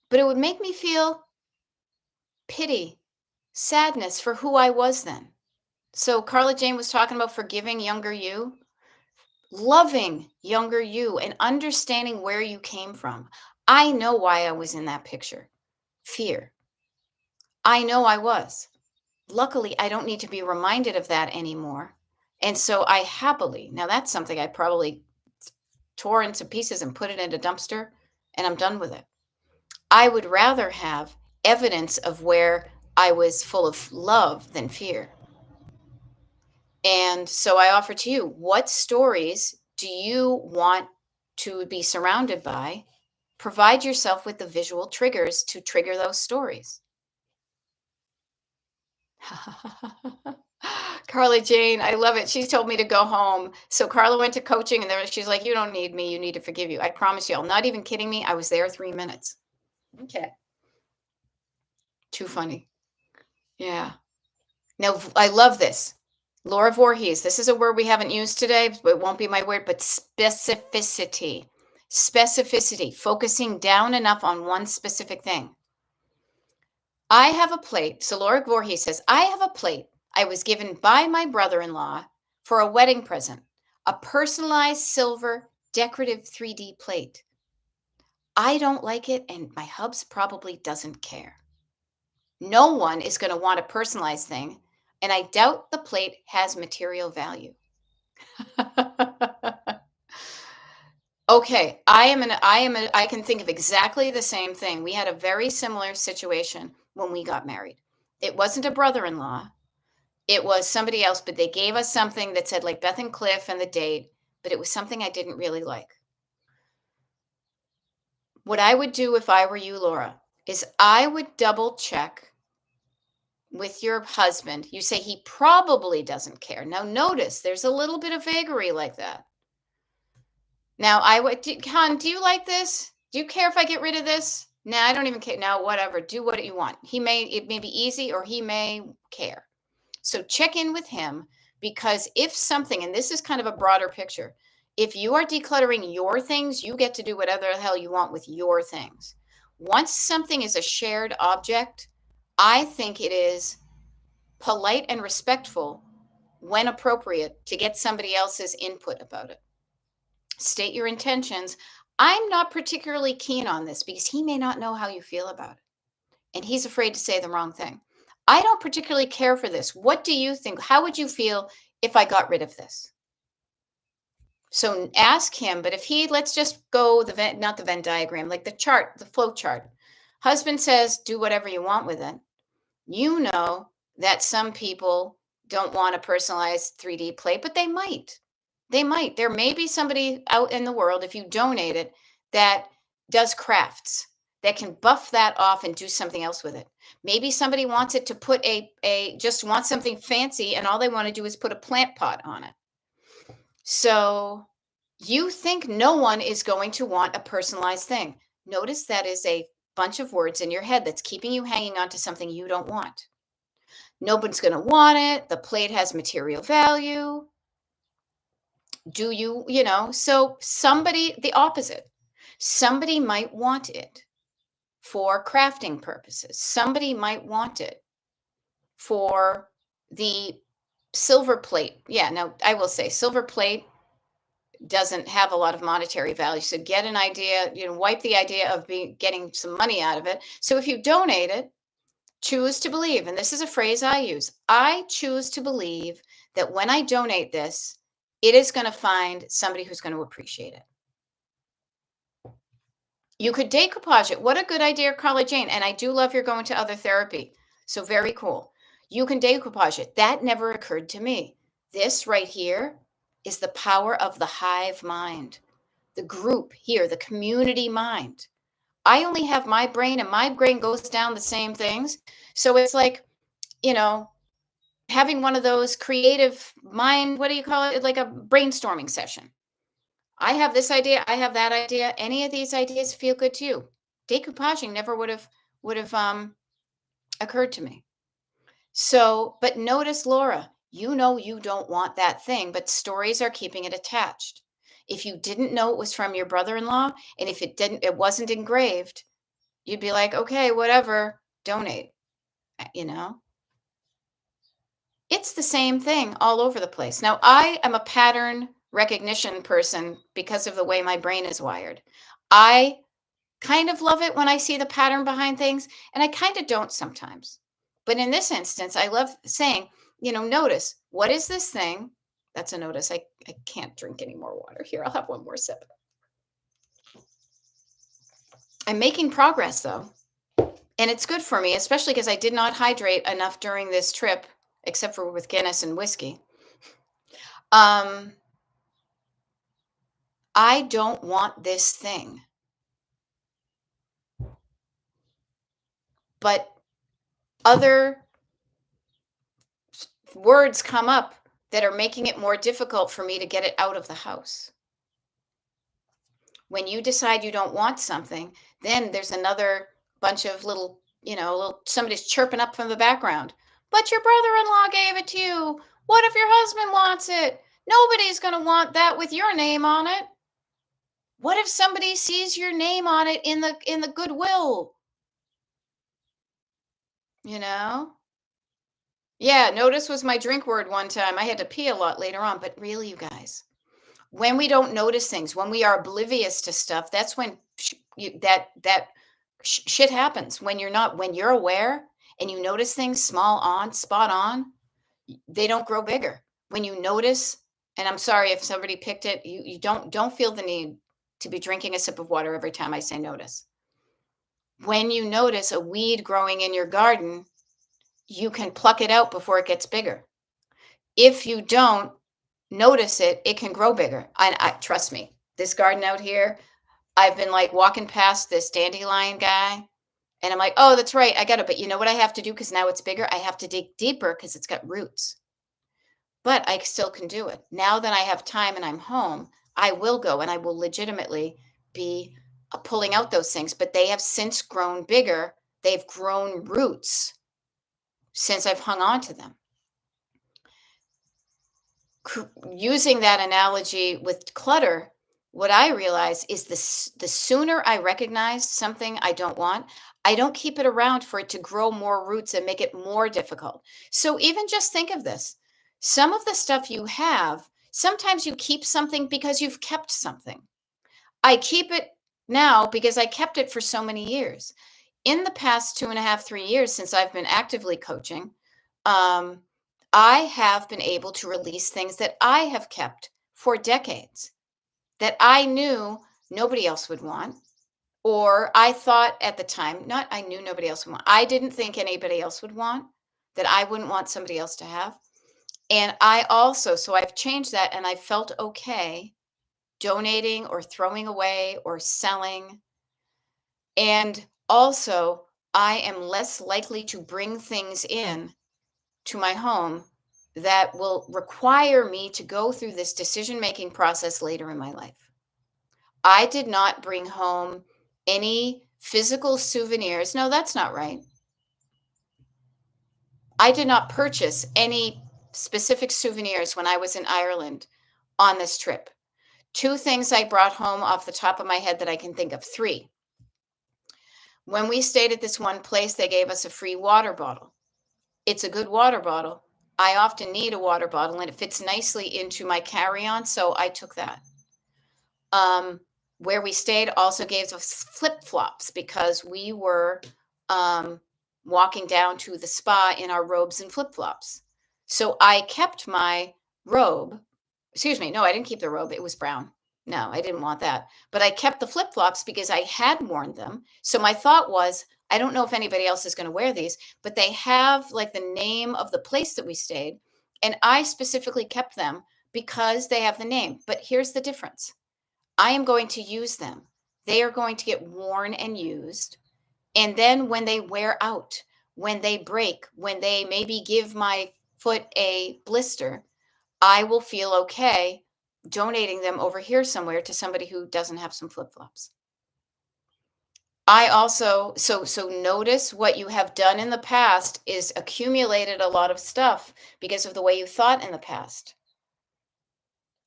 but it would make me feel pity, sadness for who I was then. So Carla Jane was talking about forgiving younger you, loving younger you, and understanding where you came from. I know why I was in that picture. Fear. I know I was. Luckily, I don't need to be reminded of that anymore. And so I happily, now that's something I probably tore into pieces and put it in a dumpster, and I'm done with it. I would rather have evidence of where I was full of love than fear. And so I offer to you, what stories do you want to be surrounded by? Provide yourself with the visual triggers to trigger those stories. Carla Jane, I love it. She told me to go home. So Carla went to coaching and there she's like, you don't need me. You need to forgive you. I promise you. I'm not even kidding me. I was there 3 minutes. Okay. Too funny. Yeah. Now, I love this. Laura Voorhees, this is a word we haven't used today. It won't be my word, but specificity. Specificity, focusing down enough on one specific thing. I have a plate. So Laura Voorhees says, I have a plate I was given by my brother-in-law for a wedding present, a personalized silver decorative 3D plate. I don't like it, and my hubs probably doesn't care. No one is going to want a personalized thing, and I doubt the plate has material value. Okay, I can think of exactly the same thing. We had a very similar situation when we got married. It wasn't a brother-in-law. It was somebody else, but they gave us something that said like Beth and Cliff and the date, but it was something I didn't really like. What I would do if I were you, Laura, is I would double check with your husband. You say he probably doesn't care. Now notice there's a little bit of vagary like that. Now I would, Hon, do you like this? Do you care if I get rid of this? Nah, I don't even care. Now, whatever, do what you want. It may be easy or he may care. So check in with him, because if something, and this is kind of a broader picture, if you are decluttering your things, you get to do whatever the hell you want with your things. Once something is a shared object, I think it is polite and respectful, when appropriate, to get somebody else's input about it. State your intentions. I'm not particularly keen on this because he may not know how you feel about it, and he's afraid to say the wrong thing. I don't particularly care for this. What do you think? How would you feel if I got rid of this? So ask him, but if he, let's just go not the Venn diagram, like the chart, the flow chart. Husband says, do whatever you want with it. You know that some people don't want a personalized 3D plate, but they might. They might. There may be somebody out in the world, if you donate it, that does crafts, that can buff that off and do something else with it. Maybe somebody wants it to put just wants something fancy, and all they want to do is put a plant pot on it. So you think no one is going to want a personalized thing. Notice that is a bunch of words in your head that's keeping you hanging on to something you don't want. Nobody's going to want it. The plate has material value. Do you, so somebody, the opposite, somebody might want it for crafting purposes. Somebody might want it for the silver plate. Yeah, now I will say silver plate doesn't have a lot of monetary value. So get an idea, wipe the idea of getting some money out of it. So if you donate it, choose to believe, and this is a phrase I use, I choose to believe that when I donate this, it is going to find somebody who's going to appreciate it. You could decoupage it. What a good idea, Carla Jane. And I do love your going to other therapy. So very cool. You can decoupage it. That never occurred to me. This right here is the power of the hive mind. the group here, the community mind. I only have my brain, and my brain goes down the same things. So it's like, you know, having one of those creative mind, what do you call it? Like a brainstorming session. I have this idea, I have that idea. Any of these ideas feel good to you? Decoupaging never would have occurred to me. So, but notice, Laura, you know you don't want that thing, but stories are keeping it attached. If you didn't know it was from your brother-in-law, and if it wasn't engraved, you'd be like, okay, whatever, donate. You know, it's the same thing all over the place. Now, I am a pattern recognition person because of the way my brain is wired. I kind of love it when I see the pattern behind things, and I kind of don't sometimes. But in this instance, I love saying, notice, what is this thing? That's a notice. I can't drink any more water here. I'll have one more sip. I'm making progress though. And it's good for me, especially because I did not hydrate enough during this trip, except for with Guinness and whiskey. I don't want this thing. But other words come up that are making it more difficult for me to get it out of the house. When you decide you don't want something, then there's another bunch of little, somebody's chirping up from the background. But your brother-in-law gave it to you. What if your husband wants it? Nobody's going to want that with your name on it. What if somebody sees your name on it in the Goodwill? Yeah, notice was my drink word one time. I had to pee a lot later on, but really, you guys, when we don't notice things, when we are oblivious to stuff, that's when shit happens. When you're aware and you notice things spot on, they don't grow bigger. When you notice, and I'm sorry if somebody picked it, you don't feel the need to be drinking a sip of water every time I say notice. When you notice a weed growing in your garden, you can pluck it out before it gets bigger. If you don't notice it, it can grow bigger. I trust me, this garden out here, I've been like walking past this dandelion guy, and I'm like, oh, that's right, I got it. But you know what I have to do? Because now it's bigger, I have to dig deeper because it's got roots. But I still can do it. Now that I have time and I'm home, I will go and I will legitimately be pulling out those things. But they have since grown bigger. They've grown roots since I've hung on to them. Using that analogy with clutter, what I realize is the sooner I recognize something I don't want, I don't keep it around for it to grow more roots and make it more difficult. So even just think of this. Some of the stuff you have, sometimes you keep something because you've kept something. I keep it now because I kept it for so many years. In the past 2.5, 3 years since I've been actively coaching, I have been able to release things that I have kept for decades that I knew nobody else would want. Or I thought at the time, not I knew nobody else would want. I didn't think anybody else would want, that I wouldn't want somebody else to have. And so I've changed that, and I felt okay donating or throwing away or selling. And also, I am less likely to bring things in to my home that will require me to go through this decision-making process later in my life. I did not bring home any physical souvenirs. No, that's not right. I did not purchase any specific souvenirs when I was in Ireland on this trip. 2 things I brought home off the top of my head that I can think of. 3. When we stayed at this one place, they gave us a free water bottle. It's a good water bottle. I often need a water bottle, and it fits nicely into my carry-on, so I took that. Where we stayed also gave us flip-flops because we were walking down to the spa in our robes and flip-flops. So I kept my robe. Excuse me, no, I didn't keep the robe. It was brown. No, I didn't want that. But I kept the flip-flops because I had worn them. So my thought was, I don't know if anybody else is going to wear these, but they have like the name of the place that we stayed. And I specifically kept them because they have the name. But here's the difference. I am going to use them. They are going to get worn and used. And then when they wear out, when they break, when they maybe give my foot a blister, I will feel okay donating them over here somewhere to somebody who doesn't have some flip-flops. I also so notice what you have done in the past is accumulated a lot of stuff because of the way you thought in the past.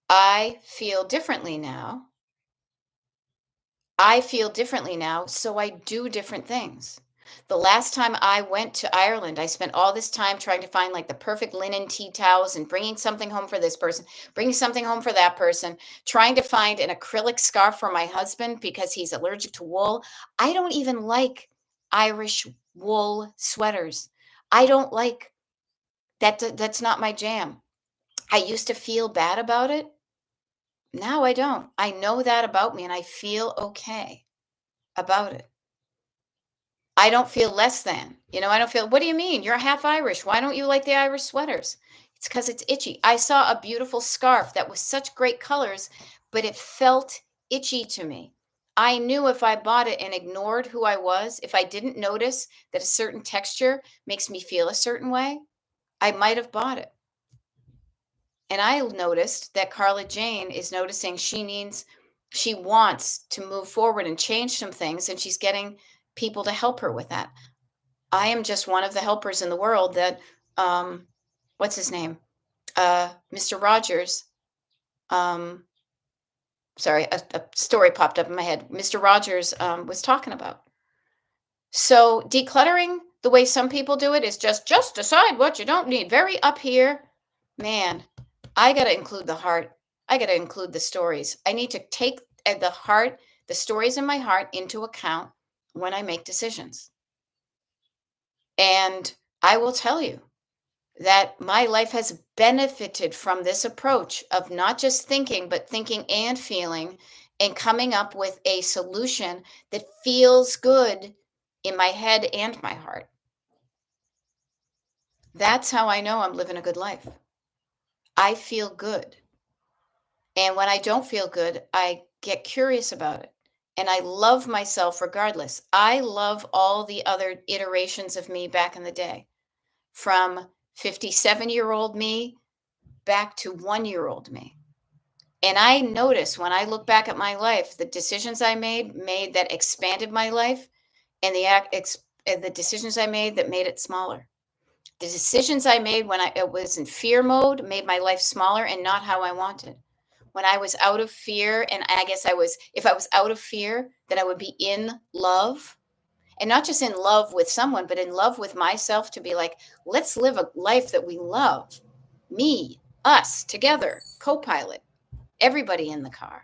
I feel differently now. I feel differently now, so I do different things. The last time I went to Ireland, I spent all this time trying to find like the perfect linen tea towels and bringing something home for this person, bringing something home for that person, trying to find an acrylic scarf for my husband because he's allergic to wool. I don't even like Irish wool sweaters. I don't like that. That's not my jam. I used to feel bad about it. Now I don't. I know that about me and I feel okay about it. I don't feel less than. I don't feel, what do you mean? You're half Irish. Why don't you like the Irish sweaters? It's because it's itchy. I saw a beautiful scarf that was such great colors, but it felt itchy to me. I knew if I bought it and ignored who I was, if I didn't notice that a certain texture makes me feel a certain way, I might have bought it. And I noticed that Carla Jane is noticing she wants to move forward and change some things, and she's getting people to help her with that. I am just one of the helpers in the world that, um, what's his name? Mr. Rogers. Um, sorry, a story popped up in my head. Mr. Rogers was talking about. So decluttering, the way some people do it, is just decide what you don't need. Very up here, man. I got to include the heart. I got to include the stories. I need to take the heart, the stories in my heart into account when I make decisions. And I will tell you that my life has benefited from this approach of not just thinking, but thinking and feeling and coming up with a solution that feels good in my head and my heart. That's how I know I'm living a good life. I feel good. And when I don't feel good, I get curious about it. And I love myself regardless. I love all the other iterations of me back in the day, from 57-year-old me back to 1-year-old me. And I notice when I look back at my life, the decisions I made that expanded my life, and the decisions I made that made it smaller. The decisions I made when I was in fear mode made my life smaller and not how I wanted. When I was out of fear, and I guess if I was out of fear, then I would be in love, and not just in love with someone, but in love with myself, to be like, let's live a life that we love. Me, us, together, co-pilot, everybody in the car.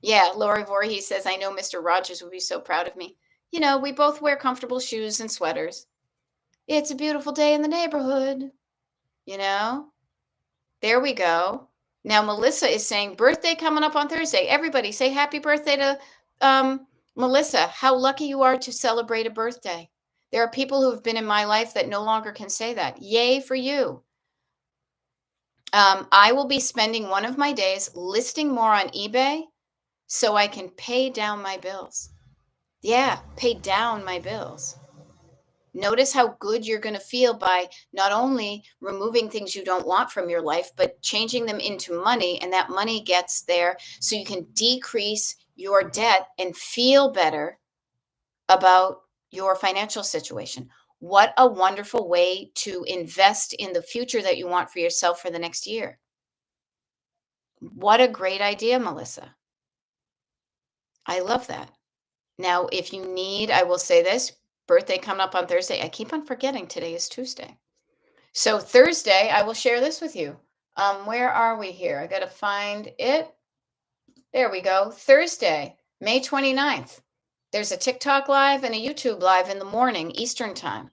Yeah, Lori Voorhees says, I know Mr. Rogers would be so proud of me. We both wear comfortable shoes and sweaters. It's a beautiful day in the neighborhood. You know, there we go. Now, Melissa is saying, birthday coming up on Thursday. Everybody say happy birthday to Melissa. How lucky you are to celebrate a birthday. There are people who have been in my life that no longer can say that. Yay for you. I will be spending one of my days listing more on eBay so I can pay down my bills. Yeah, pay down my bills. Notice how good you're going to feel by not only removing things you don't want from your life, but changing them into money. And that money gets there so you can decrease your debt and feel better about your financial situation. What a wonderful way to invest in the future that you want for yourself for the next year. What a great idea, Melissa. I love that. Now, if you need, I will say this, birthday coming up on Thursday. I keep on forgetting today is Tuesday. So Thursday, I will share this with you. Where are we here? I got to find it. There we go. Thursday, May 29th. There's a TikTok live and a YouTube live in the morning, Eastern time.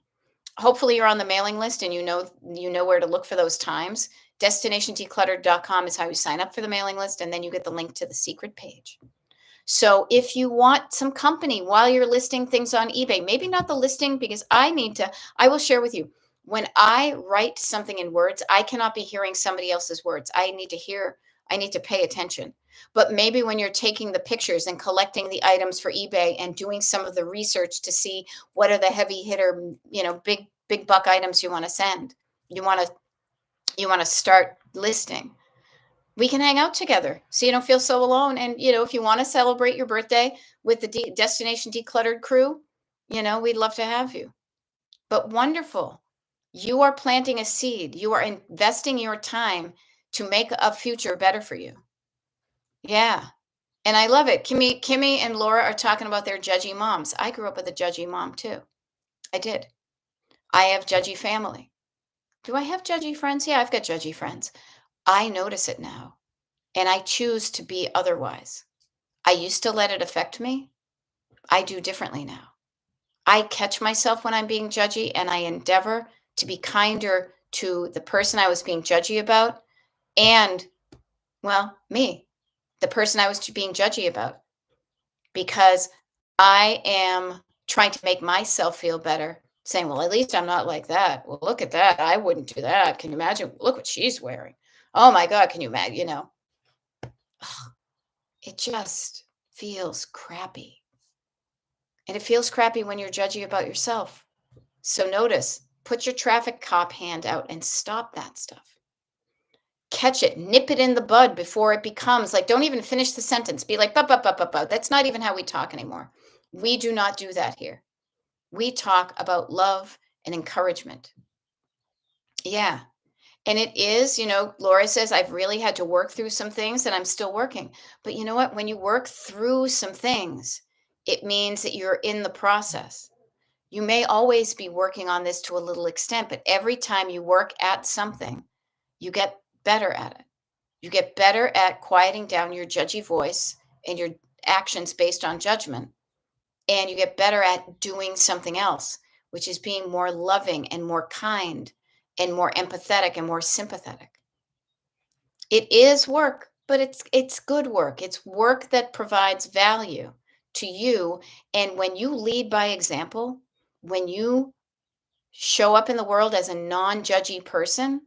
Hopefully you're on the mailing list and you know where to look for those times. DestinationDecluttered.com is how you sign up for the mailing list, and then you get the link to the secret page. So if you want some company while you're listing things on eBay, maybe not the listing, because I will share with you, when I write something in words, I cannot be hearing somebody else's words. I need to pay attention. But maybe when you're taking the pictures and collecting the items for eBay and doing some of the research to see what are the heavy hitter, big buck items you want to send, you want to start listing. We can hang out together so you don't feel so alone. And if you want to celebrate your birthday with the Destination Decluttered crew, we'd love to have you. But wonderful. You are planting a seed. You are investing your time to make a future better for you. Yeah. And I love it. Kimmy and Laura are talking about their judgy moms. I grew up with a judgy mom too. I did. I have judgy family. Do I have judgy friends? Yeah, I've got judgy friends. I notice it now, and I choose to be otherwise. I used to let it affect me. I do differently now. I catch myself when I'm being judgy, and I endeavor to be kinder to the person I was being judgy about and, well, me, the person I was being judgy about, because I am trying to make myself feel better, saying, well, at least I'm not like that. Well, look at that. I wouldn't do that. Can you imagine? Look what she's wearing. Oh my God. Can you imagine? It just feels crappy. And it feels crappy when you're judgy about yourself. So notice, put your traffic cop hand out and stop that stuff. Catch it, nip it in the bud before it becomes like, don't even finish the sentence. Be like, but. That's not even how we talk anymore. We do not do that here. We talk about love and encouragement. Yeah. And it is, Laura says, I've really had to work through some things and I'm still working. But you know what? When you work through some things, it means that you're in the process. You may always be working on this to a little extent, but every time you work at something, you get better at it. You get better at quieting down your judgy voice and your actions based on judgment. And you get better at doing something else, which is being more loving and more kind and more empathetic and more sympathetic. It is work, but it's good work. It's work that provides value to you. And when you lead by example, when you show up in the world as a non-judgy person,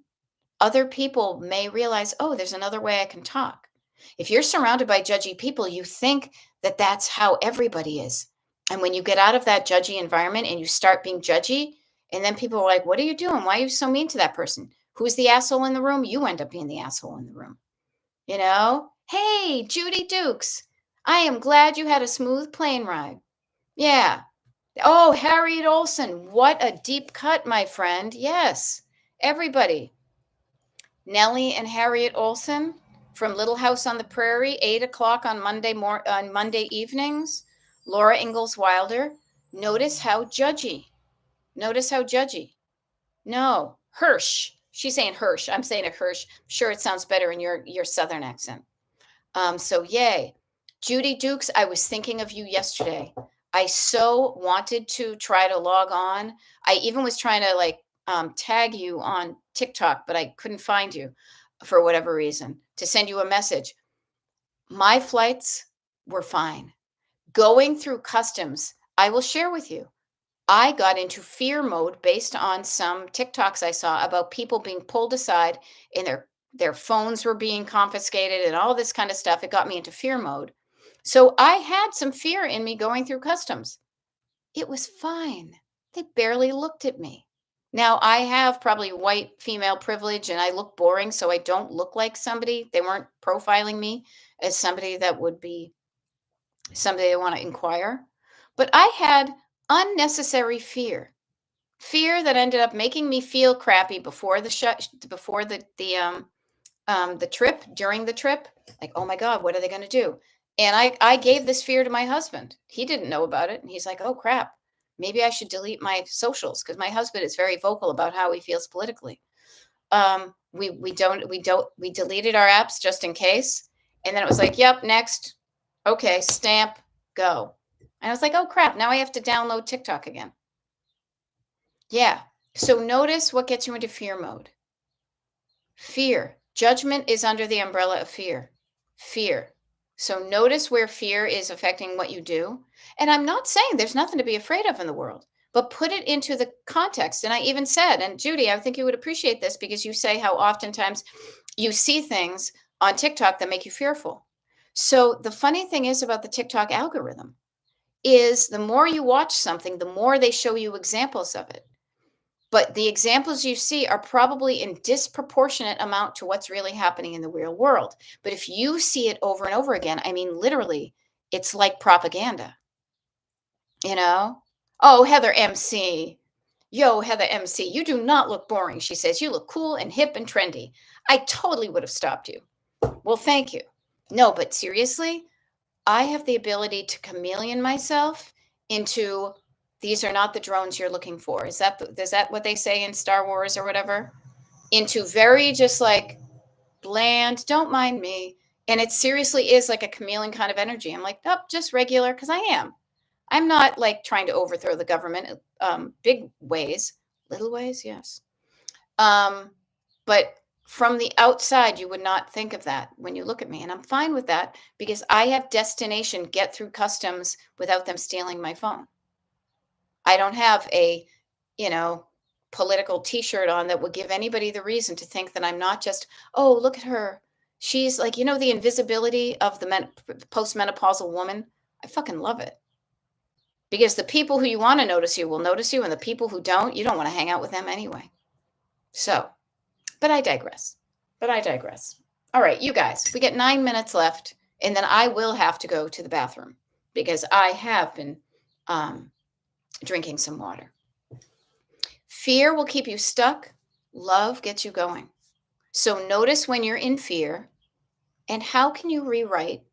other people may realize, oh, there's another way I can talk. If you're surrounded by judgy people, you think that that's how everybody is. And when you get out of that judgy environment and you start being judgy, and then people are like, what are you doing? Why are you so mean to that person? Who's the asshole in the room? You end up being the asshole in the room. Hey, Judy Dukes, I am glad you had a smooth plane ride. Yeah. Oh, Harriet Olson, what a deep cut, my friend. Yes, everybody. Nellie and Harriet Olson from Little House on the Prairie, 8 o'clock on Monday evenings. Laura Ingalls Wilder. Notice how judgy. No, Hirsch. She's saying Hirsch. I'm saying it Hirsch. I'm sure it sounds better in your Southern accent. So yay. Judy Dukes, I was thinking of you yesterday. I so wanted to try to log on. I even was trying to tag you on TikTok, but I couldn't find you for whatever reason to send you a message. My flights were fine. Going through customs, I will share with you. I got into fear mode based on some TikToks I saw about people being pulled aside and their phones were being confiscated and all this kind of stuff. It got me into fear mode. So I had some fear in me going through customs. It was fine. They barely looked at me. Now, I have probably white female privilege and I look boring, so I don't look like somebody. They weren't profiling me as somebody that would be somebody they want to inquire. But I had unnecessary fear that ended up making me feel crappy before the trip, during the trip, like, oh my God, what are they going to do? And I gave this fear to my husband. He didn't know about it. And he's like, oh crap, maybe I should delete my socials, because my husband is very vocal about how he feels politically. We deleted our apps just in case. And then it was like, yep, next. Okay, stamp, go. And I was like, oh crap, now I have to download TikTok again. Yeah. So notice what gets you into fear mode. Fear. Judgment is under the umbrella of fear. Fear. So notice where fear is affecting what you do. And I'm not saying there's nothing to be afraid of in the world, but put it into the context. And I even said, and Judy, I think you would appreciate this because you say how oftentimes you see things on TikTok that make you fearful. So the funny thing is about the TikTok algorithm is the more you watch something, the more they show you examples of it. But the examples you see are probably in disproportionate amount to what's really happening in the real world. But if you see it over and over again, I mean, literally, it's like propaganda, you know? Oh, Heather MC. Yo, Heather MC, you do not look boring. She says, you look cool and hip and trendy. I totally would have stopped you. Well, thank you. No, but seriously, I have the ability to chameleon myself into these are not the drones you're looking for. Is that what they say in Star Wars or whatever? Into very just like bland, don't mind me. And it seriously is like a chameleon kind of energy. I'm like, nope, just regular, because I am. I'm not like trying to overthrow the government, big ways, little ways, yes. But from the outside, you would not think of that when you look at me. And I'm fine with that because I have destination get through customs without them stealing my phone. I don't have a, you know, political t-shirt on that would give anybody the reason to think that I'm not just, oh, look at her. She's like, the invisibility of the postmenopausal woman. I fucking love it. Because the people who you want to notice you will notice you, and the people who don't, you don't want to hang out with them anyway. So, but I digress. All right, you guys, we get 9 minutes left, and then I will have to go to the bathroom because I have been drinking some water. Fear will keep you stuck. Love gets you going. So notice when you're in fear, and how can you rewrite?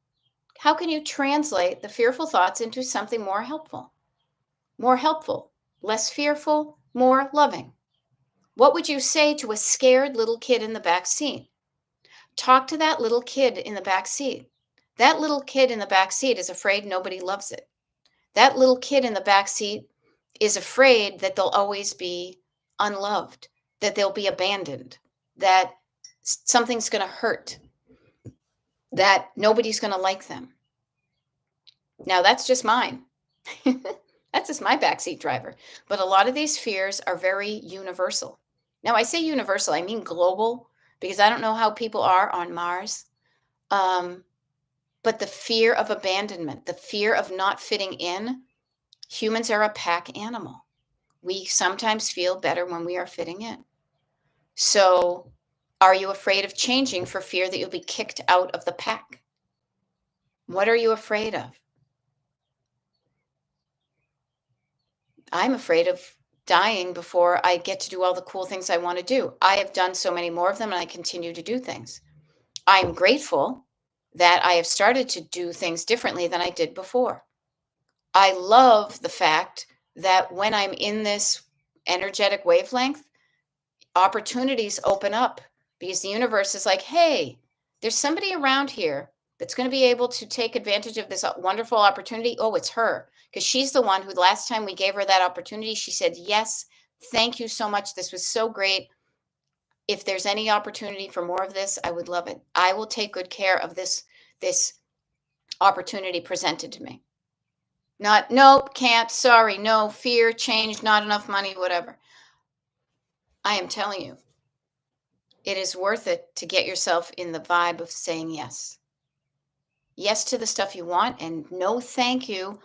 How can you translate the fearful thoughts into something more helpful? More helpful, less fearful, more loving. What would you say to a scared little kid in the back seat? Talk to that little kid in the back seat. That little kid in the back seat is afraid nobody loves it. That little kid in the back seat is afraid that they'll always be unloved, that they'll be abandoned, that something's going to hurt, that nobody's going to like them. Now, that's just mine. That's just my backseat driver. But a lot of these fears are very universal. Now, I say universal, I mean global, because I don't know how people are on Mars. But the fear of abandonment, the fear of not fitting in, humans are a pack animal. We sometimes feel better when we are fitting in. So, are you afraid of changing for fear that you'll be kicked out of the pack? What are you afraid of? I'm afraid of dying before I get to do all the cool things I want to do. I have done so many more of them and I continue to do things. I'm grateful that I have started to do things differently than I did before. I love the fact that when I'm in this energetic wavelength, opportunities open up because the universe is like, hey, there's somebody around here that's going to be able to take advantage of this wonderful opportunity. Oh, it's her. Because she's the one who, the last time we gave her that opportunity, she said, yes, thank you so much. This was so great. If there's any opportunity for more of this, I would love it. I will take good care of this opportunity presented to me. Not, nope, can't, sorry, no, fear, change, not enough money, whatever. I am telling you, it is worth it to get yourself in the vibe of saying yes. Yes to the stuff you want, and no thank you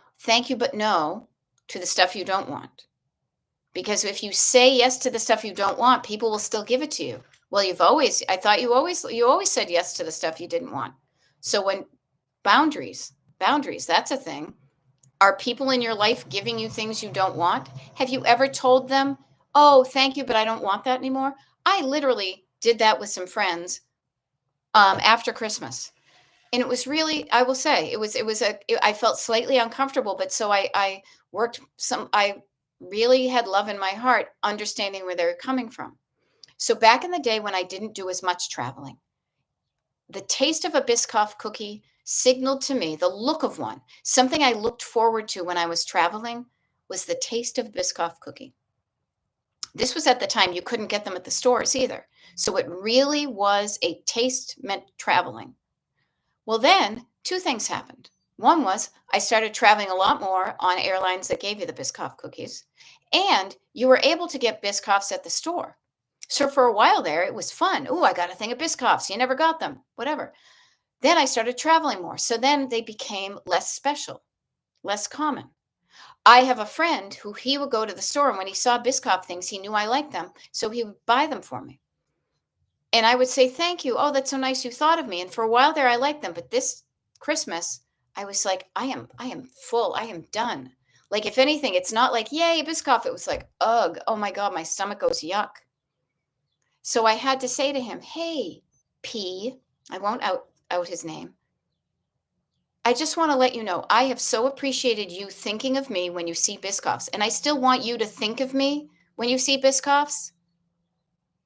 but no to the stuff you don't want. Because if you say yes to the stuff you don't want, people will still give it to you. Well, I thought you always said yes to the stuff you didn't want. So when boundaries, that's a thing. Are people in your life giving you things you don't want? Have you ever told them, oh, thank you, but I don't want that anymore? I literally did that with some friends after Christmas. And it was really, I will say, I felt slightly uncomfortable, but so I really had love in my heart, understanding where they were coming from. So back in the day when I didn't do as much traveling, the taste of a Biscoff cookie signaled to me the look of one. Something I looked forward to when I was traveling was the taste of Biscoff cookie. This was at the time you couldn't get them at the stores either. So it really was a taste meant traveling. Well, then 2 things happened. One was I started traveling a lot more on airlines that gave you the Biscoff cookies, and you were able to get Biscoffs at the store. So for a while there, it was fun. Oh, I got a thing of Biscoffs. You never got them, whatever. Then I started traveling more. So then they became less special, less common. I have a friend who he would go to the store, and when he saw Biscoff things, he knew I liked them. So he would buy them for me. And I would say, thank you. Oh, that's so nice you thought of me. And for a while there, I liked them. But this Christmas, I was like, I am full. I am done. Like, if anything, it's not like, yay, Biscoff. It was like, ugh, oh my God, my stomach goes yuck. So I had to say to him, hey, P, I won't out his name. I just want to let you know, I have so appreciated you thinking of me when you see Biscoffs. And I still want you to think of me when you see Biscoffs.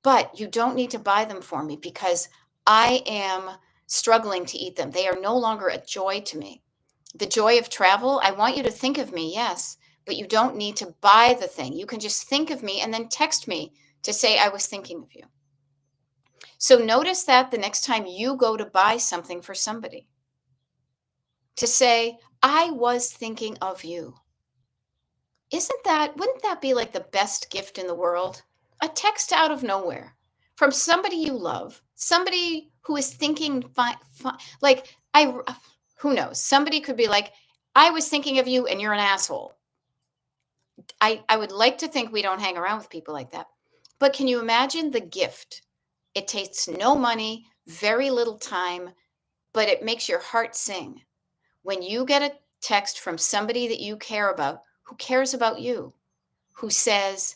But you don't need to buy them for me because I am struggling to eat them. They are no longer a joy to me. The joy of travel, I want you to think of me, yes, but you don't need to buy the thing. You can just think of me and then text me to say I was thinking of you. So notice that the next time you go to buy something for somebody, to say, I was thinking of you. Wouldn't that be like the best gift in the world? A text out of nowhere from somebody you love, somebody who is thinking, like, who knows? Somebody could be like, I was thinking of you and you're an asshole. I would like to think we don't hang around with people like that. But can you imagine the gift? It takes no money, very little time, but it makes your heart sing. When you get a text from somebody that you care about, who cares about you, who says,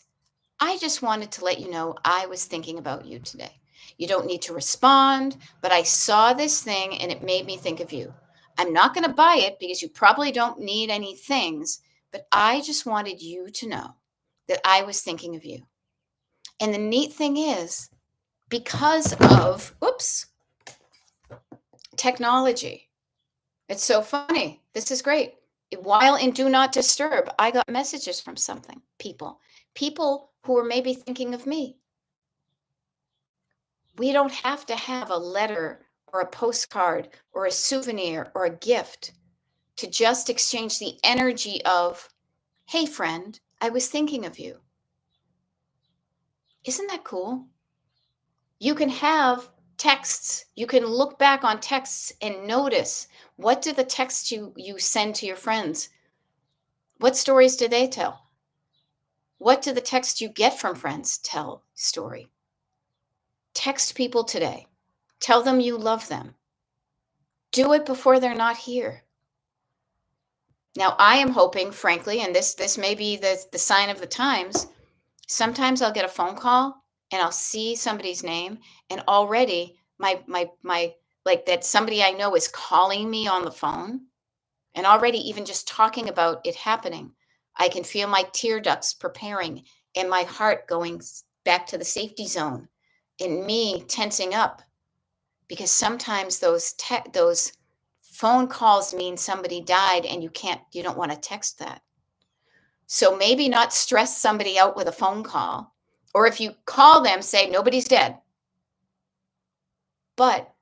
I just wanted to let you know I was thinking about you today. You don't need to respond, but I saw this thing and it made me think of you. I'm not going to buy it because you probably don't need any things, but I just wanted you to know that I was thinking of you. And the neat thing is, because of, technology, it's so funny. This is great. While in Do Not Disturb, I got messages from people who were maybe thinking of me. We don't have to have a letter or a postcard or a souvenir or a gift to just exchange the energy of, hey, friend, I was thinking of you. Isn't that cool? You can have texts. You can look back on texts and notice, what do the texts you send to your friends? What stories do they tell? What do the texts you get from friends tell story? Text people today. Tell them you love them. Do it before they're not here. Now, I am hoping, frankly, and this may be the sign of the times, sometimes I'll get a phone call and I'll see somebody's name, and already my like that somebody I know is calling me on the phone, and already even just talking about it happening, I can feel my tear ducts preparing and my heart going back to the safety zone and me tensing up, because sometimes those phone calls mean somebody died and you don't want to text that. So maybe not stress somebody out with a phone call, or if you call them, say nobody's dead, but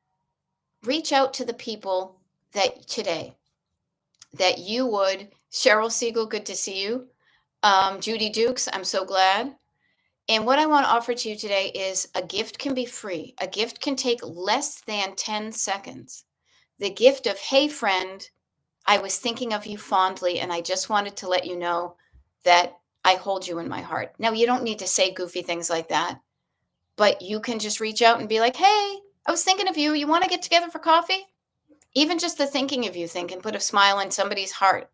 reach out to the people that today that you would. Cheryl Siegel, good to see you. Judy Dukes, I'm so glad. And what I want to offer to you today is, a gift can be free. A gift can take less than 10 seconds. The gift of, hey, friend, I was thinking of you fondly, and I just wanted to let you know that I hold you in my heart. Now, you don't need to say goofy things like that, but you can just reach out and be like, hey, I was thinking of you. You want to get together for coffee? Even just the thinking of you thing can put a smile on somebody's heart.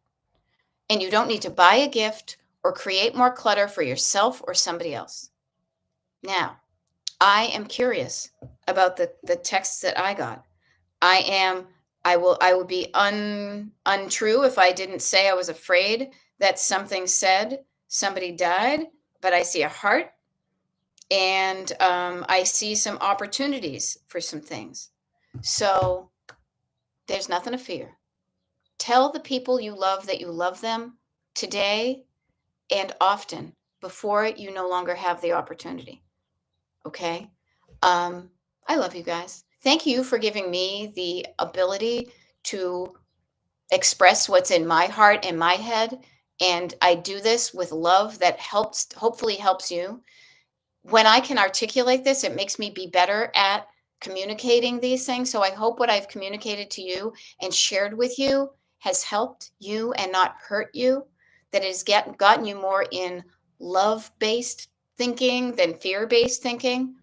And you don't need to buy a gift or create more clutter for yourself or somebody else. Now, I am curious about the texts that I got. I would be untrue if I didn't say I was afraid that something said somebody died, but I see a heart, and I see some opportunities for some things. So there's nothing to fear. Tell the people you love that you love them today and often, before you no longer have the opportunity. Okay? I love you guys. Thank you for giving me the ability to express what's in my heart and my head. And I do this with love that hopefully helps you. When I can articulate this, it makes me be better at communicating these things. So I hope what I've communicated to you and shared with you has helped you and not hurt you, that it has gotten you more in love-based thinking than fear-based thinking.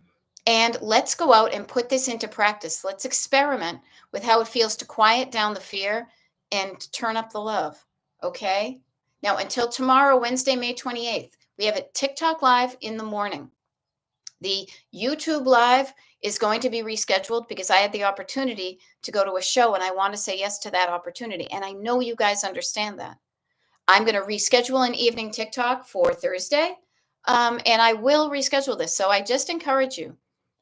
And let's go out and put this into practice. Let's experiment with how it feels to quiet down the fear and turn up the love. Okay? Now, until tomorrow, Wednesday, May 28th, we have a TikTok live in the morning. The YouTube live is going to be rescheduled because I had the opportunity to go to a show and I want to say yes to that opportunity. And I know you guys understand that. I'm going to reschedule an evening TikTok for Thursday. And I will reschedule this. So I just encourage you.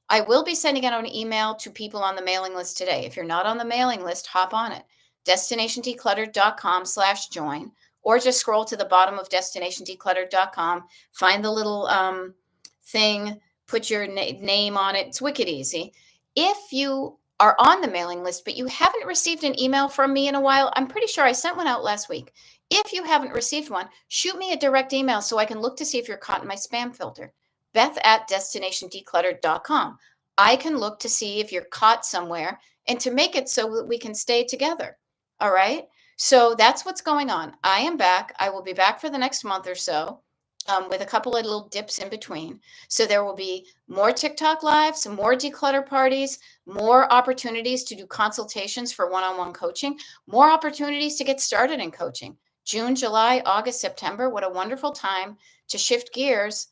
I will be sending out an email to people on the mailing list today. If you're not on the mailing list, hop on it. DestinationDecluttered.com/join, or just scroll to the bottom of DestinationDecluttered.com, find the little thing, put your name on it. It's wicked easy. If you are on the mailing list, but you haven't received an email from me in a while, I'm pretty sure I sent one out last week. If you haven't received one, shoot me a direct email so I can look to see if you're caught in my spam filter. Beth@DestinationDecluttered.com. I can look to see if you're caught somewhere and to make it so that we can stay together. All right. So that's what's going on. I am back. I will be back for the next month or so, with a couple of little dips in between. So there will be more TikTok lives, more declutter parties, more opportunities to do consultations for one-on-one coaching, more opportunities to get started in coaching. June, July, August, September. What a wonderful time to shift gears,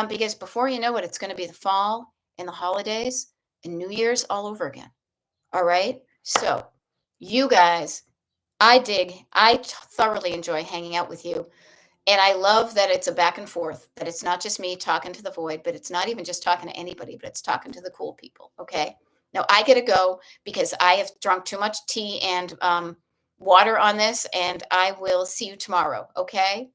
because before you know it, it's going to be the fall and the holidays and New Year's all over again. All right. So you guys, I thoroughly enjoy hanging out with you. And I love that it's a back and forth, that it's not just me talking to the void, but it's not even just talking to anybody, but it's talking to the cool people. Okay. Now I got to go because I have drunk too much tea and water on this, and I will see you tomorrow. Okay.